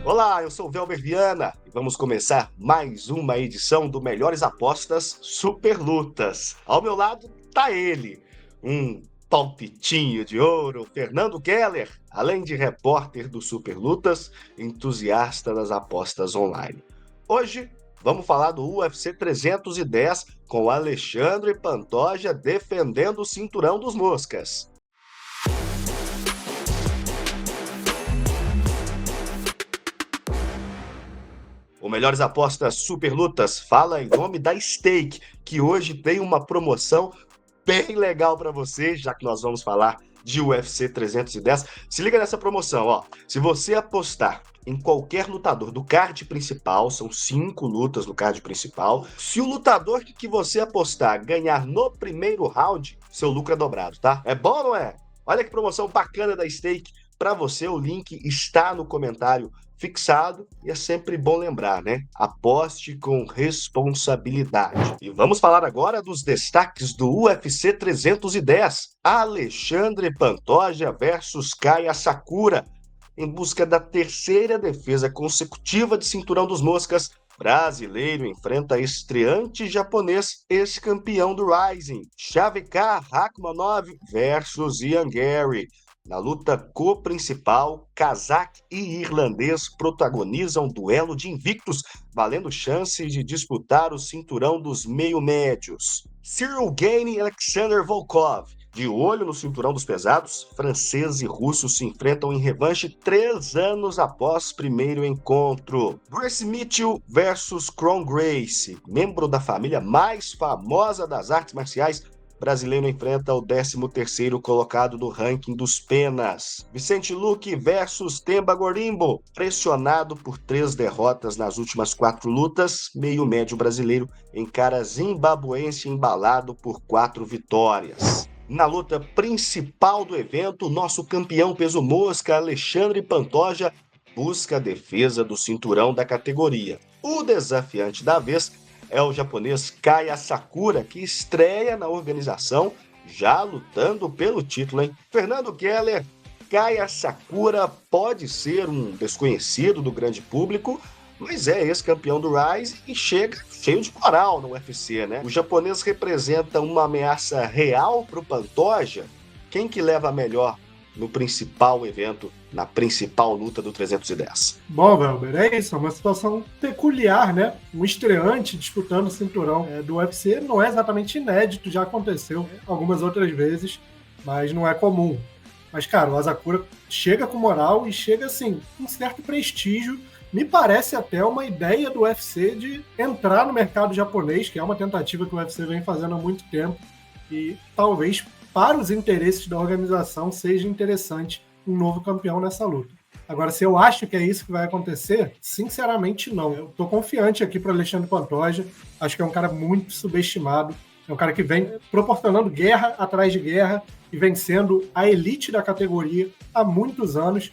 Olá, eu sou o Velber Viana e vamos começar mais uma edição do Melhores Apostas Super Lutas. Ao meu lado tá ele, um palpitinho de ouro, Fernando Keller, além de repórter do Super Lutas, entusiasta das apostas online. Hoje vamos falar do UFC 310 com Alexandre Pantoja defendendo o cinturão dos moscas. O Melhores Apostas Super Lutas fala em nome da Stake, que hoje tem uma promoção bem legal para você, já que nós vamos falar de UFC 310. Se liga nessa promoção, ó. Se você apostar em qualquer lutador do card principal, são 5 lutas no card principal, se o lutador que você apostar ganhar no primeiro round, seu lucro é dobrado, tá? É bom, não é? Olha que promoção bacana da Stake para você, o link está no comentário fixado e é sempre bom lembrar, né? Aposte com responsabilidade. E vamos falar agora dos destaques do UFC 310. Alexandre Pantoja versus Kaya Sakura. Em busca da terceira defesa consecutiva de cinturão dos moscas, brasileiro enfrenta estreante japonês, ex-campeão do Rising. Shavkat Rakhmonov versus Ian Gary. Na luta co-principal, cazaque e irlandês protagonizam duelo de invictos, valendo chance de disputar o cinturão dos meio-médios. Cyril Gane e Alexander Volkov. De olho no cinturão dos pesados, francês e russo se enfrentam em revanche 3 anos após primeiro encontro. Grace Mitchell versus Kron Gracie. Membro da família mais famosa das artes marciais, brasileiro enfrenta o 13º colocado do ranking dos penas. Vicente Luque versus Themba Gorimbo. Pressionado por 3 derrotas nas últimas 4 lutas, meio-médio brasileiro encara zimbabuense embalado por 4 vitórias. Na luta principal do evento, nosso campeão peso mosca, Alexandre Pantoja, busca a defesa do cinturão da categoria. O desafiante da vez é o japonês Kaya Sakura, que estreia na organização, já lutando pelo título, hein? Fernando Keller, Kaya Sakura pode ser um desconhecido do grande público, mas é ex-campeão do Rise e chega cheio de moral no UFC, né? O japonês representa uma ameaça real para o Pantoja. Quem que leva a melhor no principal evento, na principal luta do 310? Bom, Velber, é isso, é uma situação peculiar, né? Um estreante disputando o cinturão do UFC não é exatamente inédito, já aconteceu algumas outras vezes, mas não é comum. Mas, cara, o Asakura chega com moral e chega, assim, com certo prestígio. Me parece até uma ideia do UFC de entrar no mercado japonês, que é uma tentativa que o UFC vem fazendo há muito tempo, e talvez para os interesses da organização seja interessante um novo campeão nessa luta. Agora, se eu acho que é isso que vai acontecer, sinceramente não. Eu tô confiante aqui para Alexandre Pantoja, acho que é um cara muito subestimado, é um cara que vem proporcionando guerra atrás de guerra e vencendo a elite da categoria há muitos anos.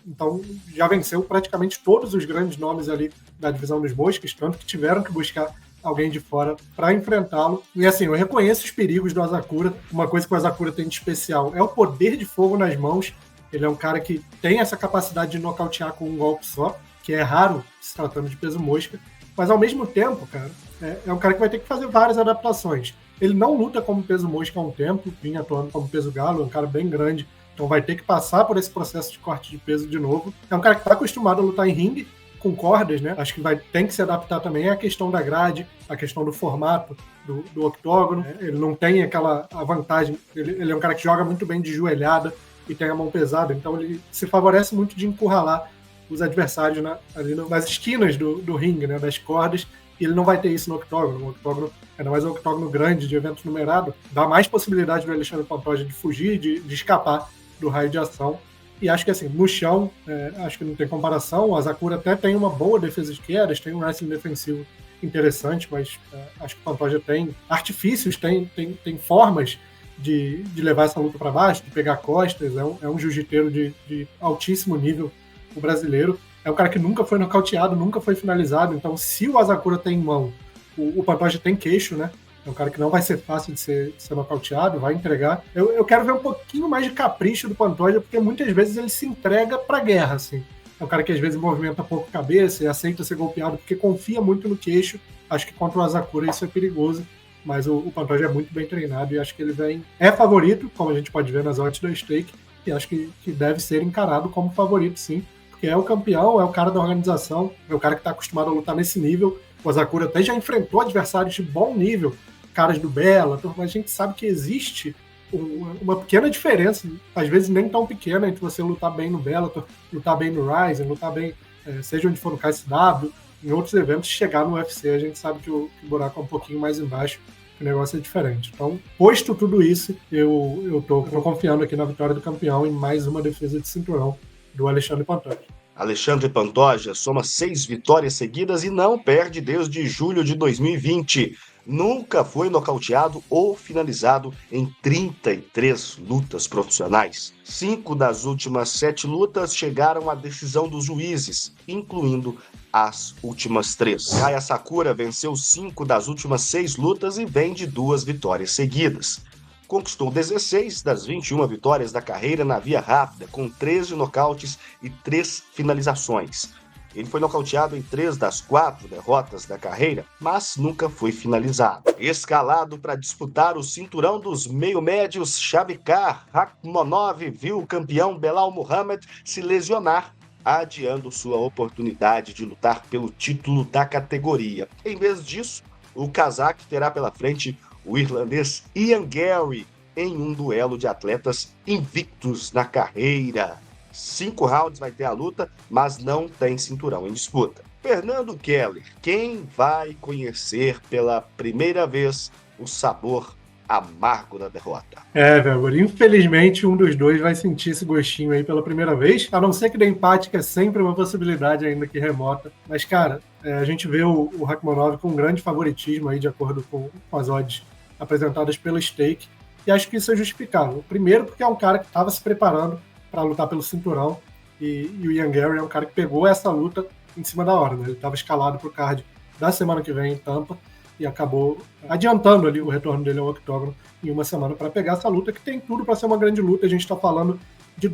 Então, já venceu praticamente todos os grandes nomes ali da divisão dos moscas, tanto que tiveram que buscar alguém de fora para enfrentá-lo. E assim, eu reconheço os perigos do Asakura. Uma coisa que o Asakura tem de especial é o poder de fogo nas mãos. Ele é um cara que tem essa capacidade de nocautear com um golpe só, que é raro se tratando de peso mosca. Mas ao mesmo tempo, cara, é um cara que vai ter que fazer várias adaptações. Ele não luta como peso mosca há um tempo, vinha atuando como peso galo, é um cara bem grande. Então vai ter que passar por esse processo de corte de peso de novo. É um cara que está acostumado a lutar em ringue, com cordas, né? Acho que tem que se adaptar também à questão da grade, à questão do formato do octógono. Ele não tem a vantagem, ele é um cara que joga muito bem de joelhada e tem a mão pesada, então ele se favorece muito de encurralar os adversários ali nas esquinas do ringue, né? Das cordas, e ele não vai ter isso no octógono. O octógono, ainda mais um octógono grande, de evento numerado, dá mais possibilidade do Alexandre Pantoja de fugir, de escapar do raio de ação. E acho que assim, no chão, acho que não tem comparação. O Asakura até tem uma boa defesa de quedas, tem um wrestling defensivo interessante, mas acho que o Pantoja tem artifícios, tem formas de levar essa luta para baixo, de pegar costas. É um jiu-jiteiro de altíssimo nível, o brasileiro. É um cara que nunca foi nocauteado, nunca foi finalizado. Então, se o Asakura tem mão, o Pantoja tem queixo, né? É um cara que não vai ser fácil de ser nocauteado, vai entregar. Eu quero ver um pouquinho mais de capricho do Pantoja, porque muitas vezes ele se entrega pra guerra, assim. é um cara que às vezes movimenta pouco a cabeça e aceita ser golpeado porque confia muito no queixo. Acho que contra o Asakura isso é perigoso, mas o Pantoja é muito bem treinado e acho que ele é favorito, como a gente pode ver nas odds da Stake, e acho que deve ser encarado como favorito, sim, porque é o campeão, é o cara da organização, é o cara que está acostumado a lutar nesse nível. O Asakura até já enfrentou adversários de bom nível, caras do Bellator, mas a gente sabe que existe uma pequena diferença, às vezes nem tão pequena, entre você lutar bem no Bellator, lutar bem no Rizin, lutar bem, seja onde for no KSW, em outros eventos, chegar no UFC, a gente sabe que o buraco é um pouquinho mais embaixo, que o negócio é diferente. Então, posto tudo isso, eu tô confiando aqui na vitória do campeão em mais uma defesa de cinturão do Alexandre Pantoja. Alexandre Pantoja soma 6 vitórias seguidas e não perde desde julho de 2020. Nunca foi nocauteado ou finalizado em 33 lutas profissionais. 5 das últimas 7 lutas chegaram à decisão dos juízes, incluindo as últimas 3. Kaya Sakura venceu 5 das últimas 6 lutas e vem de 2 vitórias seguidas. Conquistou 16 das 21 vitórias da carreira na via rápida, com 13 nocautes e 3 finalizações. Ele foi nocauteado em 3 das 4 derrotas da carreira, mas nunca foi finalizado. Escalado para disputar o cinturão dos meio-médios, Shavkat Rakhmonov viu o campeão Belal Muhammad se lesionar, adiando sua oportunidade de lutar pelo título da categoria. Em vez disso, o cazaque terá pela frente o irlandês Ian Garry em um duelo de atletas invictos na carreira. 5 rounds vai ter a luta, mas não tem cinturão em disputa. Fernando Keller, quem vai conhecer pela primeira vez o sabor amargo da derrota? Velho, infelizmente um dos dois vai sentir esse gostinho aí pela primeira vez, a não ser que dê empate, que é sempre uma possibilidade ainda que remota. Mas, cara, a gente vê o Rakhmonov com um grande favoritismo aí, de acordo com as odds apresentadas pela Stake, e acho que isso é justificável. Primeiro porque é um cara que estava se preparando para lutar pelo cinturão, e o Ian Garry é um cara que pegou essa luta em cima da hora, né? Ele estava escalado para o card da semana que vem em Tampa e acabou adiantando ali o retorno dele ao octógono em uma semana para pegar essa luta, que tem tudo para ser uma grande luta. A gente está falando de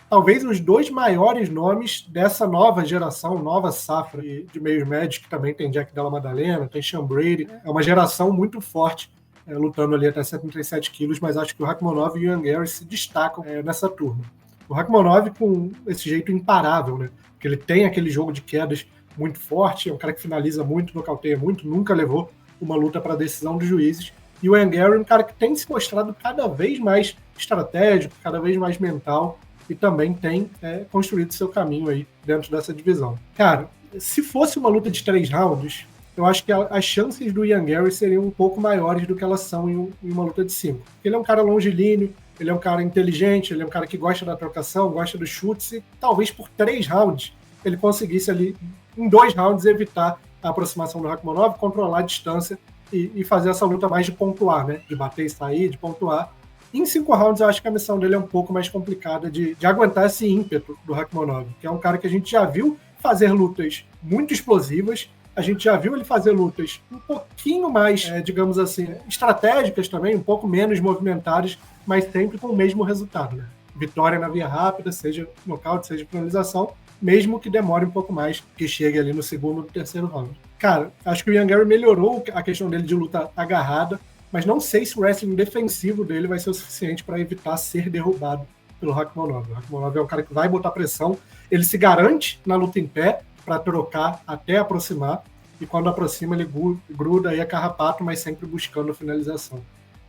talvez os 2 maiores nomes dessa nova geração, nova safra de meios médios, que também tem Jack Della Maddalena, tem Sean Brady. É uma geração muito forte, lutando ali até 77 quilos, mas acho que o Rakhmonov e o Ian Garry se destacam nessa turma. O Rakhmonov com esse jeito imparável, né? Porque ele tem aquele jogo de quedas muito forte, é um cara que finaliza muito, nocauteia muito, nunca levou uma luta para decisão dos juízes. E o Ian Garry é um cara que tem se mostrado cada vez mais estratégico, cada vez mais mental, e também tem construído seu caminho aí dentro dessa divisão. Cara, se fosse uma luta de 3 rounds, eu acho que as chances do Ian Garry seriam um pouco maiores do que elas são em uma luta de 5. Ele é um cara longilíneo, ele é um cara inteligente, ele é um cara que gosta da trocação, gosta dos chutes, e talvez por 3 rounds ele conseguisse ali, em 2 rounds, evitar a aproximação do Rakhmonov, controlar a distância e fazer essa luta mais de pontuar, né? De bater e sair, de pontuar. Em 5 rounds, eu acho que a missão dele é um pouco mais complicada de aguentar esse ímpeto do Rakhmonov, que é um cara que a gente já viu fazer lutas muito explosivas, a gente já viu ele fazer lutas um pouquinho mais, digamos assim, estratégicas também, um pouco menos movimentadas, mas sempre com o mesmo resultado, né? Vitória na via rápida, seja nocaute, seja finalização, mesmo que demore um pouco mais, que chegue ali no segundo ou terceiro round. Cara, acho que o Ian Garry melhorou a questão dele de luta agarrada, mas não sei se o wrestling defensivo dele vai ser o suficiente para evitar ser derrubado pelo Rakhmonov. O Rakhmonov é um cara que vai botar pressão, ele se garante na luta em pé para trocar até aproximar, e quando aproxima ele gruda aí a carrapato, mas sempre buscando a finalização.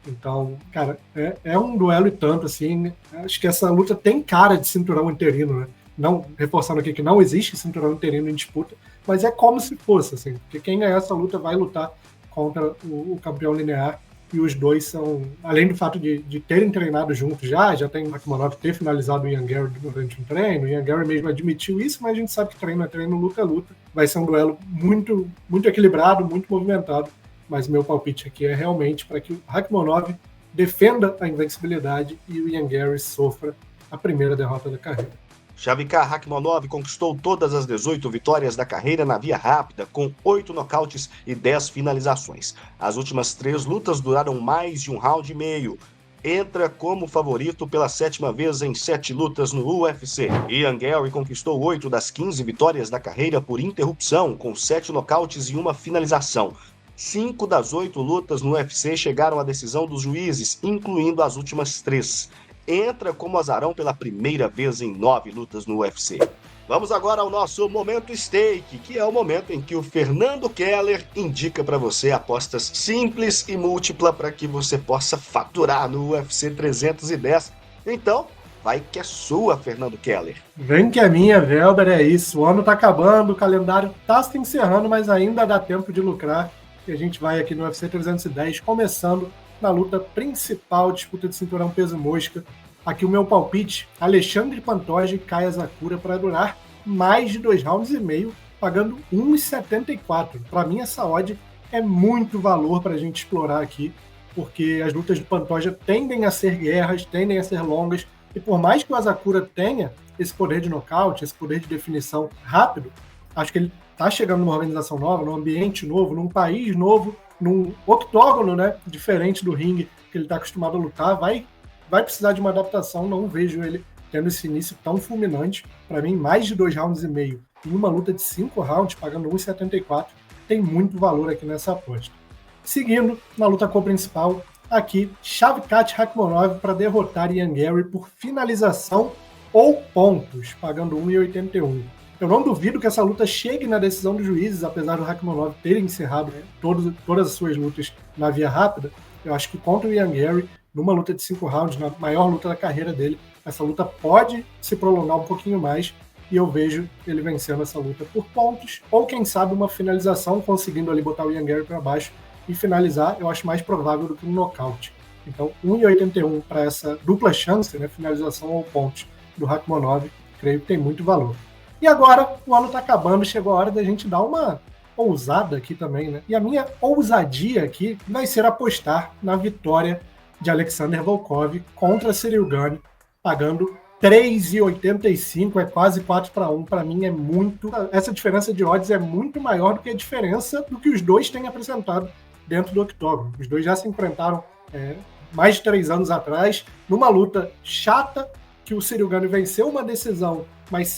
Então, cara, é um duelo e tanto, assim. Acho que essa luta tem cara de cinturão interino, né? Não, reforçando aqui que não existe cinturão interino em disputa, mas é como se fosse, assim, porque quem ganhar essa luta vai lutar contra o campeão linear, e os dois são, além do fato de terem treinado juntos já tem o Rakhmonov ter finalizado o Ian Garry durante um treino, o Ian Garry mesmo admitiu isso, mas a gente sabe que treino é treino, luta é luta. Vai ser um duelo muito, muito equilibrado, muito movimentado, mas meu palpite aqui é realmente para que o Rakhmonov defenda a invencibilidade e o Ian Garry sofra a primeira derrota da carreira. Shavkat Rakhmonov conquistou todas as 18 vitórias da carreira na via rápida, com 8 nocautes e 10 finalizações. As últimas 3 lutas duraram mais de 1 round e meio. entra como favorito pela 7ª vez em 7 lutas no UFC. Ian Garry conquistou 8 das 15 vitórias da carreira por interrupção, com 7 nocautes e 1 finalização. 5 das 8 lutas no UFC chegaram à decisão dos juízes, incluindo as últimas 3. Entra como azarão pela primeira vez em 9 lutas no UFC. Vamos agora ao nosso Momento Stake, que é o momento em que o Fernando Keller indica para você apostas simples e múltipla para que você possa faturar no UFC 310. Então, vai que é sua, Fernando Keller. Vem que é minha, Velber, é isso. O ano tá acabando, o calendário tá se encerrando, mas ainda dá tempo de lucrar. E a gente vai aqui no UFC 310, começando na luta principal, disputa de cinturão peso mosca. Aqui o meu palpite, Alexandre Pantoja e Kaya Sakura para durar mais de 2 rounds e meio, pagando 1,74. Para mim, essa odd é muito valor para a gente explorar aqui, porque as lutas do Pantoja tendem a ser guerras, tendem a ser longas, e por mais que o Asakura tenha esse poder de nocaute, esse poder de definição rápido, acho que ele está chegando numa organização nova, num ambiente novo, num país novo, num octógono, né, diferente do ringue que ele está acostumado a lutar, vai precisar de uma adaptação. Não vejo ele tendo esse início tão fulminante. Para mim, mais de 2 rounds e meio em uma luta de 5 rounds, pagando 1,74, tem muito valor aqui nessa aposta. Seguindo, na luta co-principal, aqui, Shavkat Rakhmonov para derrotar Ian Garry por finalização ou pontos, pagando 1,81. Eu não duvido que essa luta chegue na decisão dos juízes, apesar do Rakhmonov ter encerrado todas as suas lutas na via rápida. Eu acho que contra o Ian Garry, numa luta de 5 rounds, na maior luta da carreira dele, essa luta pode se prolongar um pouquinho mais, e eu vejo ele vencendo essa luta por pontos, ou quem sabe uma finalização, conseguindo ali botar o Ian Garry para baixo e finalizar, eu acho mais provável do que um nocaute. Então, 1,81 para essa dupla chance, né, finalização ou pontos do Rakhmonov, creio que tem muito valor. E agora, o ano está acabando, chegou a hora da gente dar uma ousada aqui também, né? E a minha ousadia aqui vai ser apostar na vitória de Alexander Volkov contra Ciryl Gane, pagando 3,85, é quase 4-1. Para mim é muito... Essa diferença de odds é muito maior do que a diferença do que os dois têm apresentado dentro do octógono. Os dois já se enfrentaram mais de 3 anos atrás, numa luta chata, que o Ciryl Gane venceu uma decisão, mas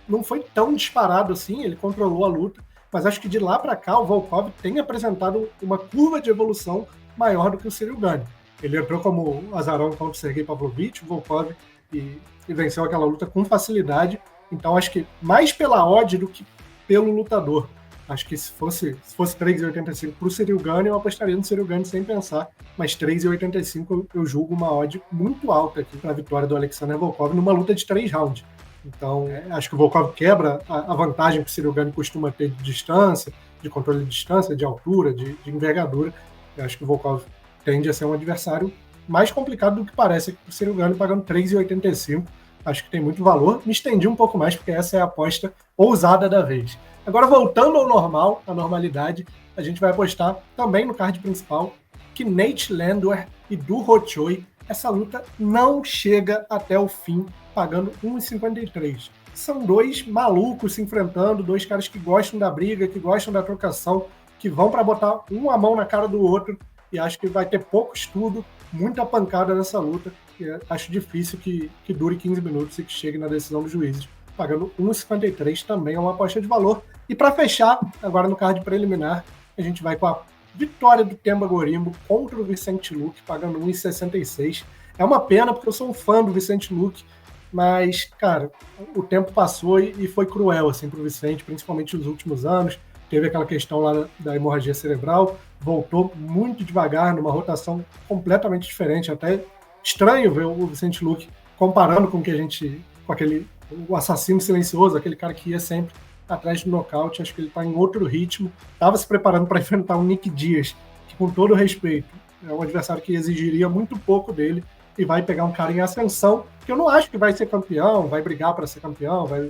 não foi tão disparado assim, ele controlou a luta, mas acho que de lá para cá o Volkov tem apresentado uma curva de evolução maior do que o Ciryl Gane. Ele entrou como azarão contra o Sergei Pavlovich, o Volkov, e venceu aquela luta com facilidade. Então acho que mais pela odd do que pelo lutador. Acho que se fosse 3,85 para o Ciryl Gane, eu apostaria no Ciryl Gane sem pensar. Mas 3,85 eu julgo uma odd muito alta aqui para a vitória do Alexander Volkov numa luta de 3 rounds. Então acho que o Volkov quebra a vantagem que o Ciryl Gane costuma ter de distância, de controle de distância, de altura, de envergadura. Eu acho que o Volkov tende a ser um adversário mais complicado do que parece para o Ciryl Gane, pagando 3,85. Acho que tem muito valor. Me estendi um pouco mais, porque essa é a aposta ousada da vez. Agora, voltando ao normal, à normalidade, a gente vai apostar também no card principal que Nate Landwehr e Du Ho Choi, essa luta não chega até o fim, pagando 1,53. São dois malucos se enfrentando, dois caras que gostam da briga, que gostam da trocação, que vão para botar uma mão na cara do outro, e acho que vai ter pouco estudo, muita pancada nessa luta, e acho difícil que dure 15 minutos e que chegue na decisão dos juízes. Pagando 1,53 também é uma aposta de valor. E para fechar, agora no card preliminar, a gente vai com a vitória do Themba Gorimbo contra o Vicente Luque, pagando 1,66. É uma pena, porque eu sou um fã do Vicente Luque, mas, cara, o tempo passou e foi cruel assim, para o Vicente, principalmente nos últimos anos. Teve aquela questão lá da hemorragia cerebral, voltou muito devagar, numa rotação completamente diferente. Até estranho ver o Vicente Luque comparando com o assassino silencioso, aquele cara que ia sempre atrás do nocaute. Acho que ele está em outro ritmo. Estava se preparando para enfrentar o Nick Diaz, que, com todo respeito, é um adversário que exigiria muito pouco dele, e vai pegar um cara em ascensão, que eu não acho que vai ser campeão, vai brigar para ser campeão, vai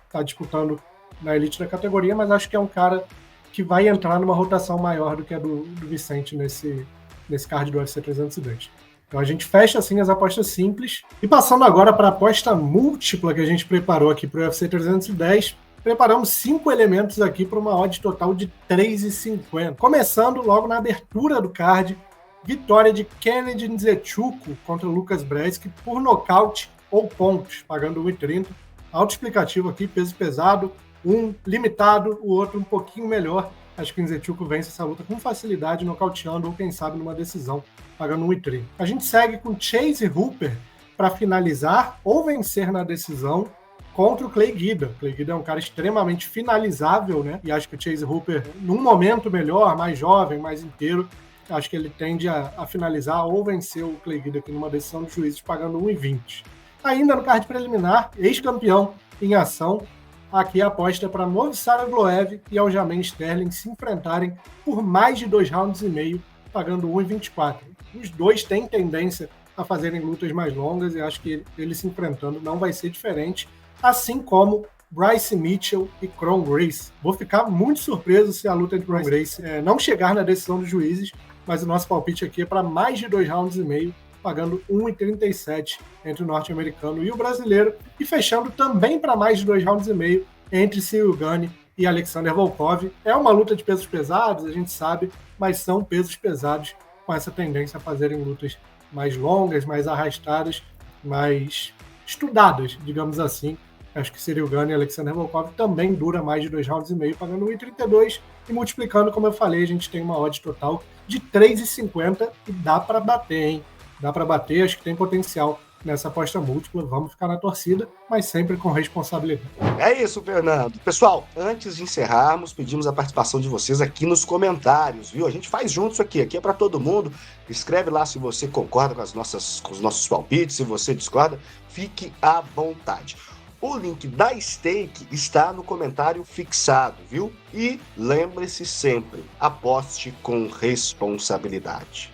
estar disputando na elite da categoria, mas acho que é um cara que vai entrar numa rotação maior do que a do Vicente nesse card do UFC 310. Então a gente fecha assim as apostas simples. E passando agora para a aposta múltipla que a gente preparou aqui para o UFC 310, preparamos 5 elementos aqui para uma odd total de 3,50. Começando logo na abertura do card, vitória de Kennedy Nzechukwu contra Lucas Brzeski por nocaute ou pontos, pagando 1,30. Autoexplicativo aqui, peso pesado, um limitado, o outro um pouquinho melhor. Acho que o Nzechukwu vence essa luta com facilidade, nocauteando ou, quem sabe, numa decisão, pagando 1,30. A gente segue com Chase Hooper para finalizar ou vencer na decisão contra o Clay Guida. O Clay Guida é um cara extremamente finalizável, né? E acho que o Chase Hooper, num momento melhor, mais jovem, mais inteiro, acho que ele tende a finalizar ou vencer o Clay Guida aqui numa decisão de juízes, pagando 1,20. Ainda no card preliminar, ex-campeão em ação, aqui a aposta é para Movsar Evloev e Aljamain Sterling se enfrentarem por mais de 2 rounds e meio, pagando 1,24. Os dois têm tendência a fazerem lutas mais longas e acho que eles se enfrentando não vai ser diferente, assim como Bryce Mitchell e Kron Gracie. Vou ficar muito surpreso se a luta entre Kron Gracie não chegar na decisão dos juízes, mas o nosso palpite aqui é para mais de 2 rounds e meio, pagando 1,37 entre o norte-americano e o brasileiro, e fechando também para mais de 2 rounds e meio entre Ciryl Gane e Alexander Volkov. É uma luta de pesos pesados, a gente sabe, mas são pesos pesados com essa tendência a fazerem lutas mais longas, mais arrastadas, mais estudadas, digamos assim. Acho que Ciryl Gane e Alexander Volkov também dura mais de 2 rounds e meio, pagando 1,32 e multiplicando, como eu falei, a gente tem uma odd total de 3,50 e dá para bater, hein? Dá para bater, acho que tem potencial nessa aposta múltipla. Vamos ficar na torcida, mas sempre com responsabilidade. É isso, Fernando. Pessoal, antes de encerrarmos, pedimos a participação de vocês aqui nos comentários, viu? A gente faz juntos aqui é para todo mundo. Escreve lá se você concorda com os nossos palpites, se você discorda, fique à vontade. O link da Stake está no comentário fixado, viu? E lembre-se sempre, aposte com responsabilidade.